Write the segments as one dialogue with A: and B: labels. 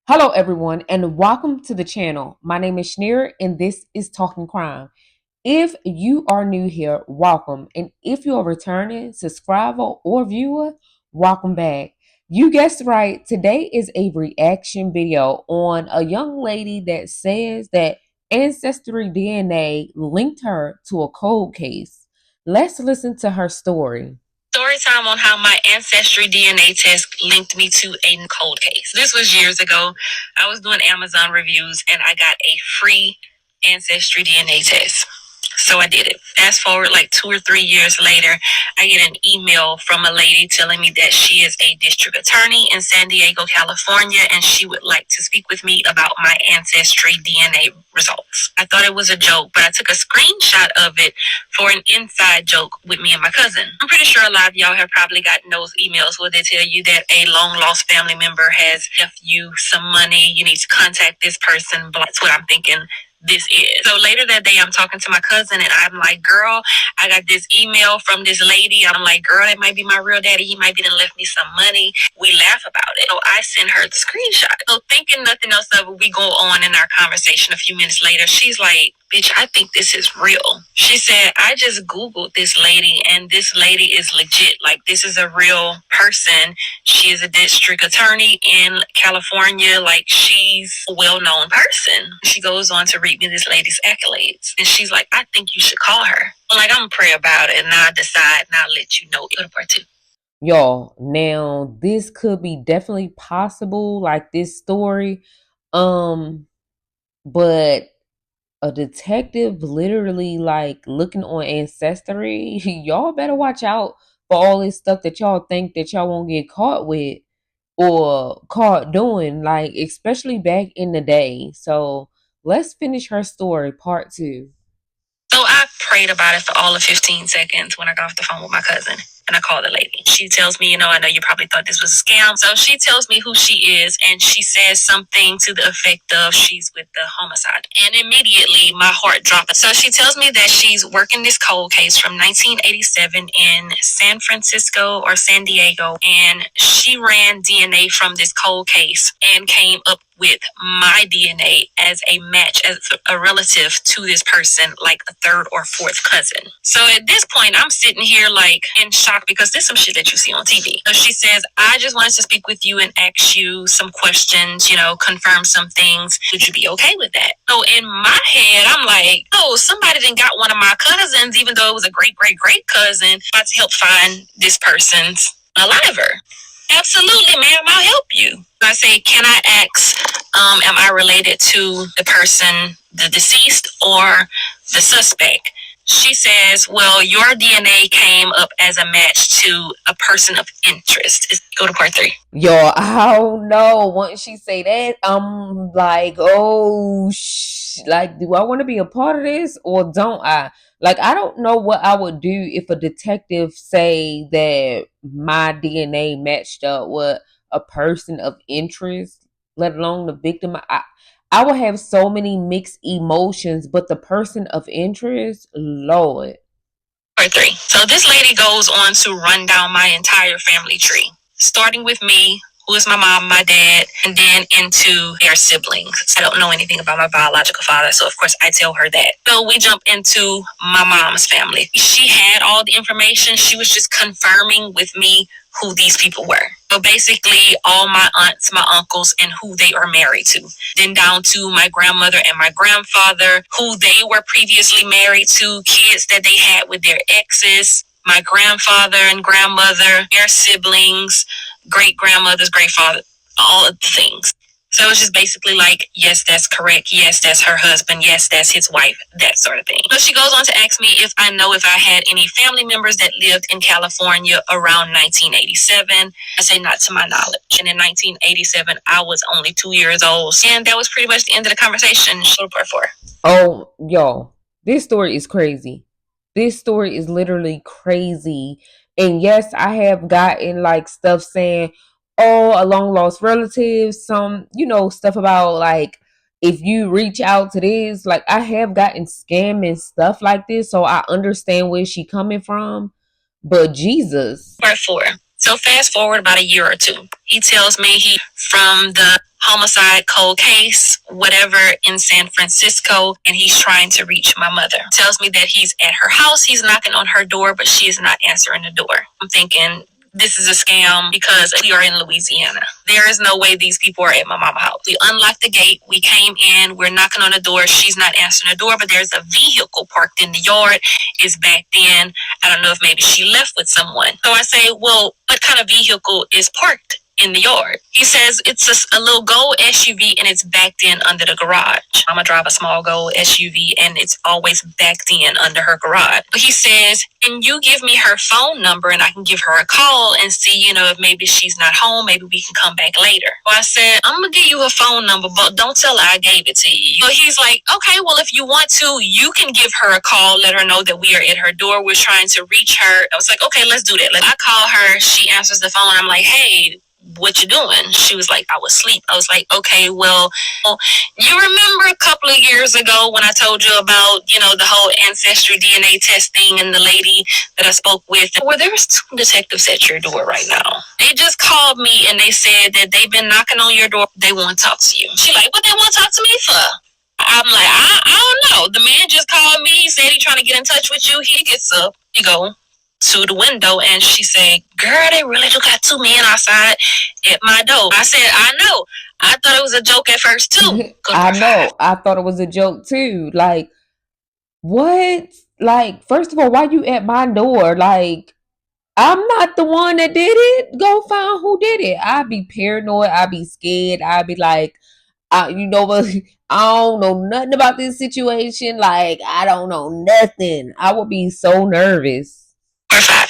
A: Hello, everyone, and welcome to the channel. My name is Schneer, and this is Talking Crime. If you are new here, welcome. And if you are returning subscriber or viewer, welcome back. You guessed right. Today is a reaction video on a young lady that says that Ancestry DNA linked her to a cold case. Let's listen to her story. Story time on how my Ancestry DNA test linked me to a cold case. This was years ago. I was doing Amazon reviews and I got a free Ancestry DNA test. So I did it. Fast forward like 2 or 3 years later, I get an email from a lady telling me that she is a district attorney in San Diego, California, and she would like to speak with me about my Ancestry DNA results. I thought it was a joke, but I took a screenshot of it for an inside joke with me and my cousin. I'm pretty sure a lot of y'all have probably gotten those emails where they tell you that a long lost family member has left you some money, you need to contact this person. But that's what I'm thinking this is. So later that day, I'm talking to my cousin and I'm like, girl, I got this email from this lady. I'm like, girl, that might be my real daddy. He might be done left me some money. We laugh about it. So I send her the screenshot. So thinking nothing else of it, we go on in our conversation a few minutes later. She's like, bitch, I think this is real. She said, I just Googled this lady and this lady is legit. Like, this is a real person. She is a district attorney in California. Like, she's a well-known person. She goes on to read me this lady's accolades. And she's like, I think you should call her. I'm like, I'm gonna pray about it and I'll decide and I'll let you know. Go to part two. Y'all, now this could be definitely possible, like this story. But a detective literally like looking on Ancestry, y'all better watch out for all this stuff that y'all think that y'all won't get caught with or caught doing, like especially back in the day. So let's finish her story, part two. So I prayed about it for all of 15 seconds when I got off the phone with my cousin. And I called the lady. She tells me, I know you probably thought this was a scam. So she tells me who she is and she says something to the effect of she's with the homicide. And immediately my heart dropped. So she tells me that she's working this cold case from 1987 in San Francisco or San Diego. And she ran DNA from this cold case and came up with my DNA as a match, as a relative to this person, like a third or fourth cousin. So at this point, I'm sitting here like in shock because this is some shit that you see on TV. So she says, I just wanted to speak with you and ask you some questions, confirm some things. Would you be okay with that? So in my head, I'm like, oh, somebody done got one of my cousins, even though it was a great, great, great cousin, about to help find this person's aliver. Absolutely, ma'am, I'll help you. I say, can I ask, am I related to the person, the deceased, or the suspect? She says, well, your DNA came up as a match to a person of interest. Go to part three. Yo, I don't know. Once she say that, I'm like, oh, like, do I want to be a part of this or don't I? Like, I don't know what I would do if a detective say that my DNA matched up with a person of interest, let alone the victim. I would have so many mixed emotions, but the person of interest, Lord. Part three. So this lady goes on to run down my entire family tree, starting with me, who is my mom, my dad, and then into their siblings. I don't know anything about my biological father, so of course I tell her that. So we jump into my mom's family. She had all the information. She was just confirming with me who these people were. So basically all my aunts, my uncles, and who they are married to. Then down to my grandmother and my grandfather, who they were previously married to, kids that they had with their exes, my grandfather and grandmother, their siblings, great grandmothers, great father, all of the things. So it's just basically like, yes, that's correct. Yes, that's her husband. Yes, that's his wife, that sort of thing. So she goes on to ask me if I know if I had any family members that lived in California around 1987. I say not to my knowledge. And in 1987, I was only 2 years old. And that was pretty much the end of the conversation. Part four. Oh, y'all, this story is crazy. This story is literally crazy. And yes, I have gotten like stuff saying, oh, a long lost relative, some, stuff about like if you reach out to this, like I have gotten scam and stuff like this, so I understand where she coming from. But Jesus. Part four. So fast forward about a year or two. He tells me he from the
B: homicide, cold case, whatever, in San Francisco, and he's trying to reach my mother. Tells me that he's at her house, he's knocking on her door, but she is not answering the door. I'm thinking, this is a scam because we are in Louisiana. There is no way these people are at my mama's house. We unlocked the gate. We came in. We're knocking on the door. She's not answering the door, but there's a vehicle parked in the yard. It's backed in. I don't know if maybe she left with someone. So I say, well, what kind of vehicle is parked in the yard? He says it's a little gold SUV and it's backed in under the garage. Mama drive a small gold SUV and it's always backed in under her garage. But he says, can you give me her phone number and I can give her a call and see, if maybe she's not home, maybe we can come back later. So I said, I'm gonna give you her phone number, but don't tell her I gave it to you. So he's like, okay, well, if you want to, you can give her a call, let her know that we are at her door. We're trying to reach her. I was like, okay, let's do that. I call her, she answers the phone. I'm like, hey, what you doing? She was like, I was asleep. I was like, okay, well, you remember a couple of years ago when I told you about, the whole ancestry DNA testing and the lady that I spoke with? Well, there's 2 detectives at your door right now. They just called me and they said that they've been knocking on your door. They want to talk to you. She like, what they want to talk to me for? I'm like, I don't know. The man just called me. He said he's trying to get in touch with you. He gets up. He go to the window and she said, girl, they really do got 2 men outside at my door. I said, I know. I thought it was a joke at first too.
A: I know. I thought it was a joke too. Like, what? Like, first of all, why you at my door? Like, I'm not the one that did it. Go find who did it. I'd be paranoid. I'd be scared. I'd be like, you know what? I don't know nothing about this situation. Like, I don't know nothing. I would be so nervous.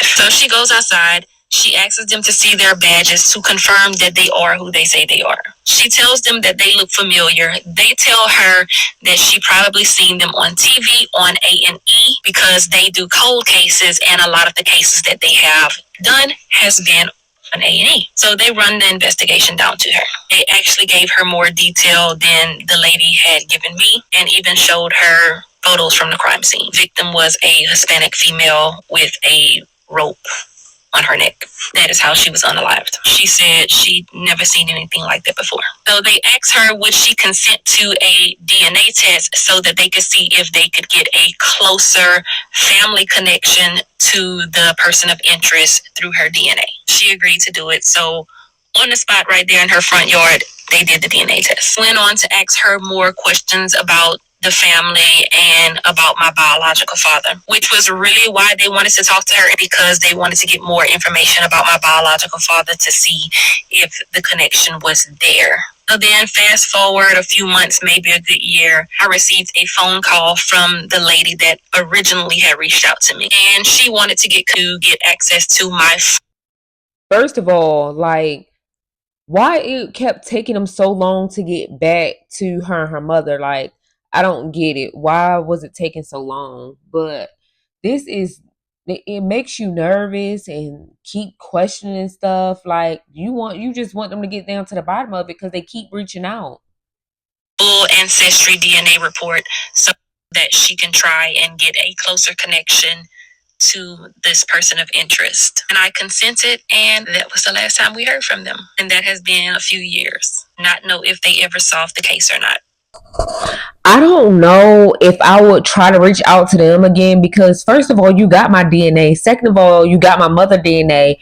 B: So she goes outside. She asks them to see their badges to confirm that they are who they say they are. She tells them that they look familiar. They tell her that she probably seen them on TV on A&E because they do cold cases and a lot of the cases that they have done has been on A&E. So they run the investigation down to her. They actually gave her more detail than the lady had given me and even showed her photos from the crime scene. The victim was a Hispanic female with a rope on her neck. That is how she was unalived. She said she'd never seen anything like that before. So they asked her would she consent to a DNA test so that they could see if they could get a closer family connection to the person of interest through her DNA. She agreed to do it. So on the spot right there in her front yard, they did the DNA test. Went on to ask her more questions about the family and about my biological father, which was really why they wanted to talk to her, because they wanted to get more information about my biological father to see if the connection was there. So then fast forward a few months, maybe a good year, I received a phone call from the lady that originally had reached out to me, and she wanted to get access to my.
A: First of all, like, why it kept taking them so long to get back to her and her mother? Like, I don't get it. Why was it taking so long? But it makes you nervous and keep questioning stuff. Like, you just want them to get down to the bottom of it because they keep reaching out.
B: Full ancestry DNA report so that she can try and get a closer connection to this person of interest. And I consented, and that was the last time we heard from them. And that has been a few years. Not know if they ever solved the case or not.
A: I don't know if I would try to reach out to them again because, first of all, you got my DNA. Second of all, you got my mother DNA.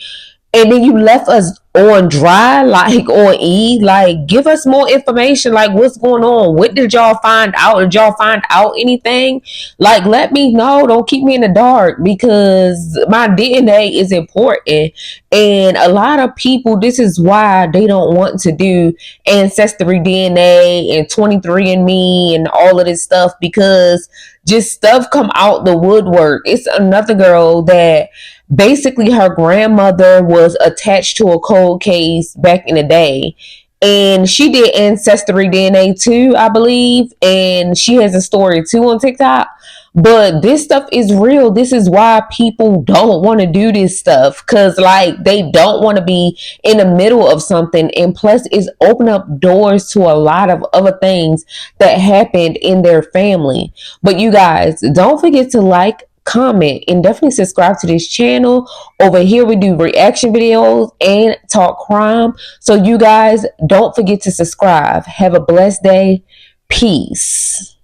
A: And then you left us on dry, like on E. Like, give us more information. Like, what's going on? What did y'all find out? Did y'all find out anything? Like, let me know. Don't keep me in the dark because my DNA is important. And a lot of people, this is why they don't want to do ancestry DNA and 23andMe and all of this stuff, because just stuff come out the woodwork. It's another girl that basically her grandmother was attached to a cold case back in the day, and she did ancestry DNA too, I believe, and she has a story too on TikTok. But this stuff is real. This is why people don't want to do this stuff, because like they don't want to be in the middle of something, and plus it's open up doors to a lot of other things that happened in their family. But you guys, don't forget to like, comment, and definitely subscribe to this channel. Over here, we do reaction videos and talk crime. So, you guys don't forget to subscribe. Have a blessed day. Peace.